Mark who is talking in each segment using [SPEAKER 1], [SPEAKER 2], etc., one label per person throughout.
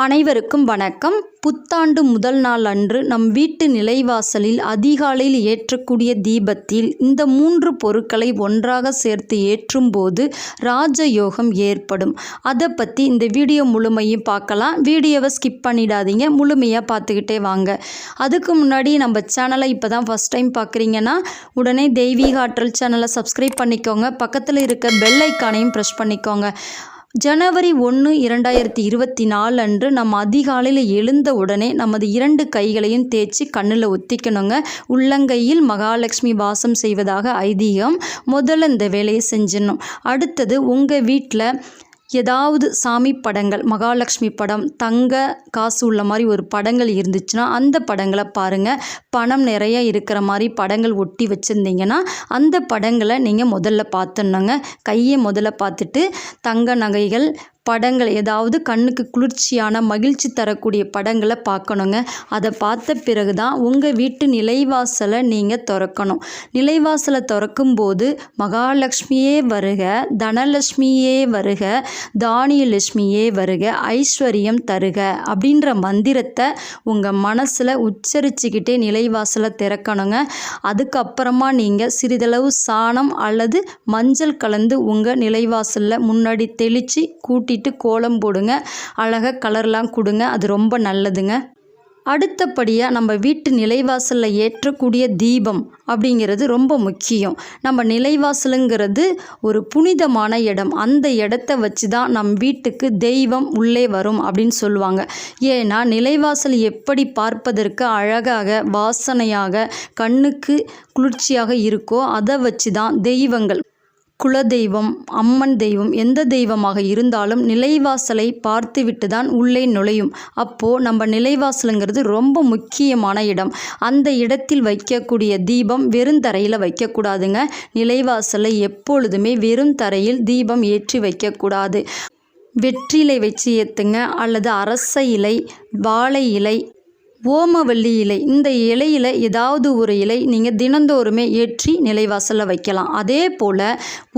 [SPEAKER 1] அனைவருக்கும் வணக்கம். புத்தாண்டு முதல் நாள் அன்று நம் வீட்டு நிலைவாசலில் அதிகாலையில் ஏற்றக்கூடிய தீபத்தில் இந்த 3 பொருட்களை ஒன்றாக சேர்த்து ஏற்றும் போது ராஜயோகம் ஏற்படும். அதை பற்றி இந்த வீடியோ முழுமையும் பார்க்கலாம். வீடியோவை ஸ்கிப் பண்ணிடாதீங்க, முழுமையாக பார்த்துக்கிட்டே வாங்க. அதுக்கு முன்னாடி நம்ம சேனலை இப்போ தான் ஃபஸ்ட் டைம் பார்க்குறீங்கன்னா உடனே தெய்வீக ஆற்றல் சேனலை சப்ஸ்கிரைப் பண்ணிக்கோங்க. பக்கத்தில் இருக்க பெல் ஐக்கானையும் ப்ரெஸ் பண்ணிக்கோங்க. ஜனவரி 1, 2024 அன்று நம்ம அதிகாலையில் எழுந்த உடனே நமது 2 கைகளையும் தேய்ச்சி கண்ணில் ஒத்திக்கணுங்க. உள்ளங்கையில் மகாலட்சுமி வாசம் செய்வதாக ஐதீகம். முதல்ல இந்த வேலையை செஞ்சிடணும். அடுத்தது உங்கள் வீட்டில் ஏதாவது சாமி படங்கள், மகாலட்சுமி படம், தங்க காசு உள்ள மாதிரி ஒரு படங்கள் இருந்துச்சுன்னா அந்த படங்களை பாருங்கள். பணம் நிறைய இருக்கிற மாதிரி படங்கள் ஒட்டி வச்சுருந்தீங்கன்னா அந்த படங்களை நீங்கள் முதல்ல பார்த்துடணுங்க. கையை முதல்ல பார்த்துட்டு தங்க நகைகள் படங்கள், ஏதாவது கண்ணுக்கு குளிர்ச்சியான மகிழ்ச்சி தரக்கூடிய படங்களை பார்க்கணுங்க. அதை பார்த்த பிறகு தான் உங்கள் வீட்டு நிலைவாசலை நீங்கள் திறக்கணும். நிலைவாசலை திறக்கும் போது மகாலட்சுமியே வருக, தனலட்சுமியே வருக, தானியலட்சுமியே வருக, ஐஸ்வர்யம் தருக அப்படின்ற மந்திரத்தை உங்கள் மனசில் உச்சரிச்சுக்கிட்டே நிலைவாசலை திறக்கணுங்க. அதுக்கப்புறமா நீங்கள் சிறிதளவு சாணம் அல்லது மஞ்சள் கலந்து உங்கள் நிலைவாசலில் முன்னாடி தெளித்து கூட்டிட்டு கோலம் போடுங்க. அழகாக கலர்லாம் கொடுங்க. அது ரொம்ப நல்லதுங்க. அடுத்தபடியாக நம்ம வீட்டு நிலைவாசலில் ஏற்றக்கூடிய தீபம் அப்படிங்கிறது ரொம்ப முக்கியம். நம்ம நிலைவாசலுங்கிறது ஒரு புனிதமான இடம். அந்த இடத்த வச்சு தான் நம் வீட்டுக்கு தெய்வம் உள்ளே வரும் அப்படின்னு சொல்லுவாங்க. ஏன்னா நிலைவாசல் எப்படி பார்ப்பதற்கு அழகாக, வாசனையாக, கண்ணுக்கு குளிர்ச்சியாக இருக்கோ அதை வச்சு தான் தெய்வங்கள், குலதெய்வம், அம்மன் தெய்வம், எந்த தெய்வமாக இருந்தாலும் நிலைவாசலை பார்த்துவிட்டு தான் உள்ளே நுழையும். அப்போது நம்ம நிலைவாசலுங்கிறது ரொம்ப முக்கியமான இடம். அந்த இடத்தில் வைக்கக்கூடிய தீபம் வெறும் தரையில் வைக்கக்கூடாதுங்க. நிலைவாசலை எப்பொழுதுமே வெறும் தரையில் தீபம் ஏற்றி வைக்கக்கூடாது. வெற்றிலை வச்சு ஏற்றுங்க, அல்லது அரச இலை, வாழை இலை, ஓமவல்லி இலை, இந்த இலையில் ஏதாவது ஒரு இலை நீங்கள் தினந்தோறுமே ஏற்றி நிலைவாசலில் வைக்கலாம். அதே போல்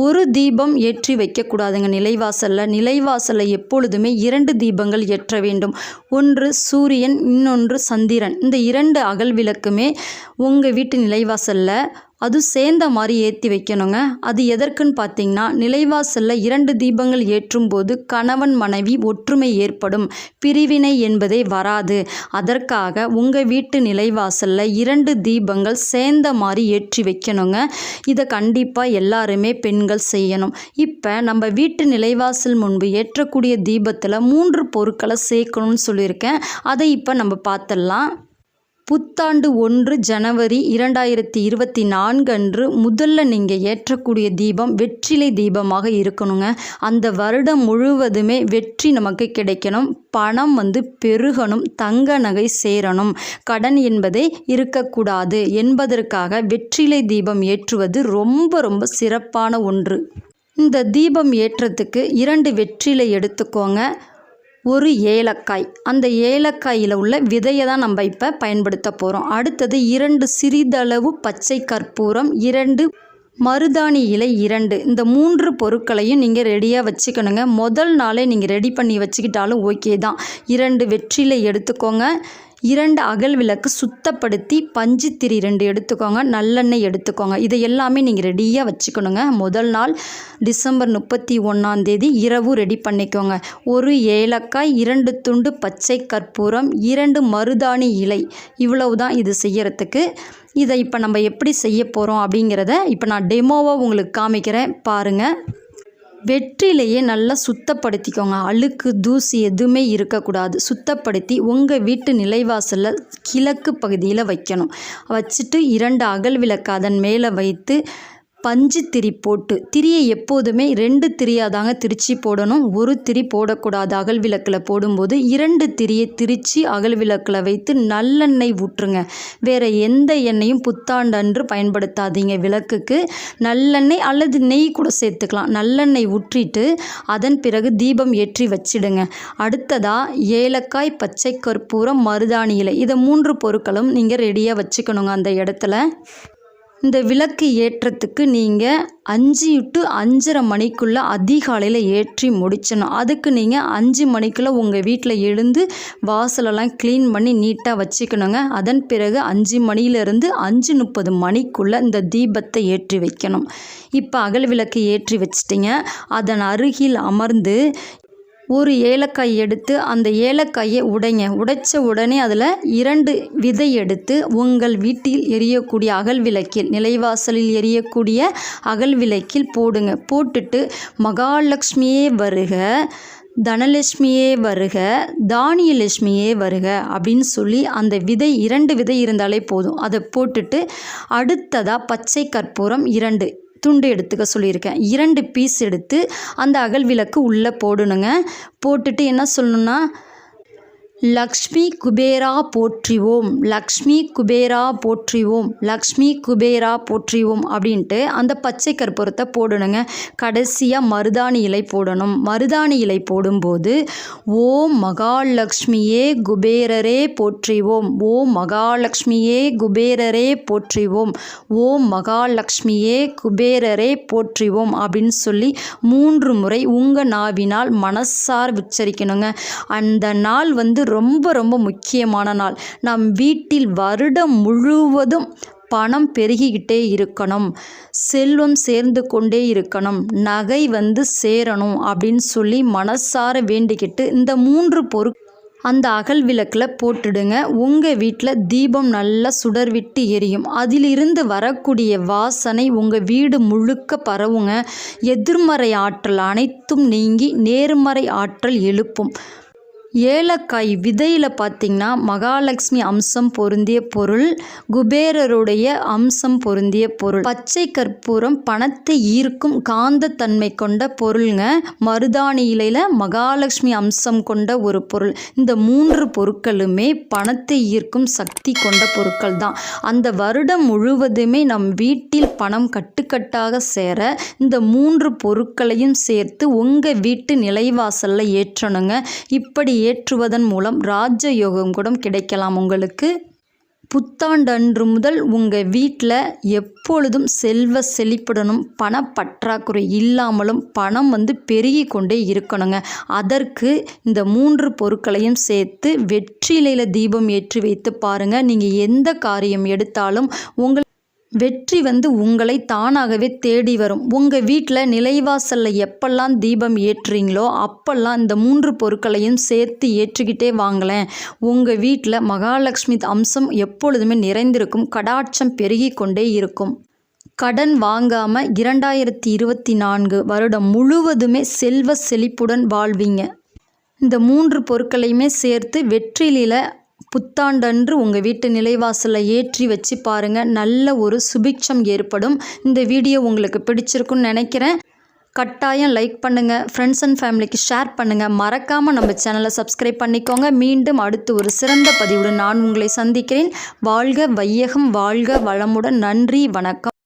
[SPEAKER 1] ஒரு தீபம் ஏற்றி வைக்கக்கூடாதுங்க நிலைவாசலில். நிலைவாசலில் எப்பொழுதுமே 2 தீபங்கள் ஏற்ற வேண்டும். ஒன்று சூரியன், இன்னொன்று சந்திரன். இந்த 2 அகல் விளக்குமே உங்கள் வீட்டு நிலைவாசலில் அது சேர்ந்த மாதிரி ஏற்றி வைக்கணுங்க. அது எதற்குன்னு பார்த்தீங்கன்னா, நிலைவாசலில் 2 தீபங்கள் ஏற்றும் போது கணவன் மனைவி ஒற்றுமை ஏற்படும், பிரிவினை என்பதே வராது. அதற்காக உங்கள் வீட்டு நிலைவாசலில் 2 தீபங்கள் சேர்ந்த மாதிரி ஏற்றி வைக்கணுங்க. இதை கண்டிப்பாக எல்லாருமே பெண்கள் செய்யணும். இப்போ நம்ம வீட்டு நிலைவாசல் முன்பு ஏற்றக்கூடிய தீபத்தில் 3 பொருட்களை சேர்க்கணும்னு சொல்லியிருக்கேன். அதை இப்போ நம்ம பார்த்துடலாம். புத்தாண்டு 1 ஜனவரி 2024 அன்று முதல்ல நீங்கள் ஏற்றக்கூடிய தீபம் வெற்றிலை தீபமாக இருக்கணுங்க. அந்த வருடம் முழுவதுமே வெற்றி நமக்கு கிடைக்கணும், பணம் பெருகணும், தங்க நகை சேரணும், கடன் என்பதே இருக்கக்கூடாது என்பதற்காக வெற்றிலை தீபம் ஏற்றுவது ரொம்ப ரொம்ப சிறப்பான ஒன்று. இந்த தீபம் ஏற்றத்துக்கு 2 வெற்றிலை எடுத்துக்கோங்க, ஒரு ஏலக்காய். அந்த ஏலக்காயில் உள்ள விதையை தான் நம்ம இப்போ பயன்படுத்த போகிறோம். அடுத்தது 2 சிறிதளவு பச்சை கற்பூரம், 2 மருதாணி இலை 2. இந்த 3 பொருட்களையும் நீங்கள் ரெடியாக வச்சுக்கணுங்க. முதல் நாளே நீங்கள் ரெடி பண்ணி வச்சுக்கிட்டாலும் ஓகே தான். 2 வெற்றிலை எடுத்துக்கோங்க, 2 அகல் விளக்கு சுத்தப்படுத்தி பஞ்சுத்திரி 2 எடுத்துக்கோங்க, நல்லெண்ணெய் எடுத்துக்கோங்க. இதை எல்லாமே நீங்கள் ரெடியாக வச்சுக்கணுங்க. முதல் நாள் டிசம்பர் 31 இரவு ரெடி பண்ணிக்கோங்க. ஒரு ஏலக்காய், 2 துண்டு பச்சை கற்பூரம், 2 மருதாணி இலை, இவ்வளவு தான் இது செய்யறதுக்கு. இதை இப்போ நம்ம எப்படி செய்ய போகிறோம் அப்படிங்கிறத இப்போ நான் டெமோவாக உங்களுக்கு காமிக்கிறேன், பாருங்கள். வெற்றிலையே நல்லா சுத்தப்படுத்திக்கோங்க. அழுக்கு தூசி எதுவுமே இருக்கக்கூடாது. சுத்தப்படுத்தி உங்கள் வீட்டு நிலைவாசலில் கிழக்கு பகுதியில் வைக்கணும். வச்சுட்டு 2 அகல் விளக்கு அதன் மேலே வைத்து பஞ்சு திரி போட்டு, திரியை எப்போதுமே 2 திரியாக தாங்க திரிச்சு போடணும், ஒரு திரி போடக்கூடாது. அகல் விளக்கில் போடும்போது 2 திரியை திரித்து அகல் விளக்கில் வைத்து நல்லெண்ணெய் ஊற்றுங்க. வேறு எந்த எண்ணெயும் புத்தாண்டு அன்று பயன்படுத்தாதீங்க. விளக்குக்கு நல்லெண்ணெய் அல்லது நெய் கூட சேர்த்துக்கலாம். நல்லெண்ணெய் ஊற்றிட்டு அதன் பிறகு தீபம் ஏற்றி வச்சிடுங்க. அடுத்ததாக ஏலக்காய், பச்சை கற்பூரம், மருதாணி இலை, இதை 3 பொருட்களும் நீங்கள் ரெடியாக வச்சுக்கணுங்க அந்த இடத்துல. இந்த விளக்கு ஏற்றத்துக்கு நீங்கள் 5 to 5:30 மணிக்குள்ளே அதிகாலையில் ஏற்றி முடிச்சிடணும். அதுக்கு நீங்கள் 5 மணிக்குள்ளே உங்கள் வீட்டில் எழுந்து வாசலெல்லாம் க்ளீன் பண்ணி நீட்டாக வச்சுக்கணுங்க. அதன் பிறகு 5 மணியிலிருந்து 5:30 மணிக்குள்ளே இந்த தீபத்தை ஏற்றி வைக்கணும். இப்போ அகல் விளக்கு ஏற்றி வச்சிட்டிங்க. அதன் அருகில் அமர்ந்து ஒரு ஏலக்காய் எடுத்து அந்த ஏலக்காயை உடைச்ச உடனே அதில் 2 விதை எடுத்து உங்கள் வீட்டில் எரியக்கூடிய அகல் விளக்கில், நிலைவாசலில் எரியக்கூடிய அகல் விளக்கில் போடுங்க. போட்டுட்டு மகாலட்சுமியே வருக, தனலட்சுமியே வருக, தானியலட்சுமியே வருக அப்படின்னு சொல்லி அந்த விதை 2 விதை இருந்தாலே போதும். அதை போட்டுட்டு அடுத்ததாக பச்சை கற்பூரம் 2 துண்டு எடுத்துக்க சொல்லியிருக்கேன். 2 பீஸ் எடுத்து அந்த அகல் விளக்கு உள்ளே போடணுங்க. போட்டுட்டு என்ன சொல்லணும்னா, லக்ஷ்மி குபேரா போற்றிவோம், லக்ஷ்மி குபேரா போற்றிவோம், லக்ஷ்மி குபேரா போற்றிவோம் அப்படின்ட்டு அந்த பச்சை கற்பூரத்தை போடணுங்க. கடைசியாக மருதாணி இலை போடணும். மருதாணி இலை போடும்போது ஓம் மகாலட்சுமியே குபேரரே போற்றிவோம், ஓம் மகாலட்சுமியே குபேரரே போற்றிவோம், ஓம் மகாலட்சுமியே குபேரரே போற்றிவோம் அப்படின்னு சொல்லி 3 முறை உங்கள் நாவினால் மனசார உச்சரிக்கணுங்க. அந்த நாள் ரொம்ப ரொம்ப முக்கியமான நாள். நம் வீட்டில் வருடம் முழுவதும் பணம் பெருகிக்கிட்டே இருக்கணும், செல்வம் சேர்ந்து கொண்டே இருக்கணும், நகை சேரணும் அப்படின்னு சொல்லி மனசார வேண்டிக்கிட்டு இந்த 3 பொருட்கள் அந்த அகல் விளக்கில் போட்டுடுங்க. உங்கள் வீட்டில் தீபம் நல்லா சுடர்விட்டு எரியும். அதிலிருந்து வரக்கூடிய வாசனை உங்கள் வீடு முழுக்க பரவுங்க. எதிர்மறை ஆற்றல் அனைத்தும் நீங்கி நேர்மறை ஆற்றல் எழுப்பும். ஏலக்காய் விதையில் பார்த்திங்கன்னா மகாலட்சுமி அம்சம் பொருந்திய பொருள், குபேரருடைய அம்சம் பொருந்திய பொருள். பச்சை கற்பூரம் பணத்தை ஈர்க்கும் காந்தத்தன்மை கொண்ட பொருளுங்க. மருதாணி இலையில் மகாலட்சுமி அம்சம் கொண்ட ஒரு பொருள். இந்த 3 பொருட்களுமே பணத்தை ஈர்க்கும் சக்தி கொண்ட பொருட்கள் தான். அந்த வருடம் முழுவதுமே நம் வீட்டில் பணம் கட்டுக்கட்டாக சேர இந்த 3 பொருட்களையும் சேர்த்து உங்கள் வீட்டு நிலைவாசலில் ஏற்றணுங்க. இப்படி ஏற்றுவதன் மூலம் ராஜயோகம் கூட கிடைக்கலாம் உங்களுக்கு. புத்தாண்டன்று முதல் உங்கள் வீட்டில் எப்பொழுதும் செல்வ செழிப்புடனும் பணப்பற்றாக்குறை இல்லாமலும் பணம் பெருகி கொண்டே இருக்கணுங்க. அதற்கு இந்த 3 பொருட்களையும் சேர்த்து வெற்றிலையில் தீபம் ஏற்றி வைத்து பாருங்கள். நீங்கள் எந்த காரியம் எடுத்தாலும் வெற்றி உங்களை தானாகவே தேடி வரும். உங்கள் வீட்டில் நிலைவாசலில் எப்பெல்லாம் தீபம் ஏற்றுறீங்களோ அப்பெல்லாம் இந்த 3 பொருட்களையும் சேர்த்து ஏற்றிக்கிட்டே வாங்களேன். உங்கள் வீட்டில் மகாலட்சுமி அம்சம் எப்பொழுதுமே நிறைந்திருக்கும். கடாட்சம் பெருகி கொண்டே இருக்கும். கடன் வாங்காமல் 2024 வருடம் முழுவதுமே செல்வ செழிப்புடன் வாழ்வீங்க. இந்த 3 பொருட்களையுமே சேர்த்து வெற்றிலையில் புத்தாண்டன்று உங்கள் வீட்டு நிலைவாசலில் ஏற்றி வச்சு பாருங்கள். நல்ல ஒரு சுபிட்சம் ஏற்படும். இந்த வீடியோ உங்களுக்கு பிடிச்சிருக்குன்னு நினைக்கிறேன். கட்டாயம் லைக் பண்ணுங்கள், ஃப்ரெண்ட்ஸ் அண்ட் ஃபேமிலிக்கு ஷேர் பண்ணுங்கள். மறக்காமல் நம்ம சேனலை சப்ஸ்கிரைப் பண்ணிக்கோங்க. மீண்டும் அடுத்து ஒரு சிறந்த பதிவுடன் நான் உங்களை சந்திக்கிறேன். வாழ்க வையகம், வாழ்க வளமுடன். நன்றி, வணக்கம்.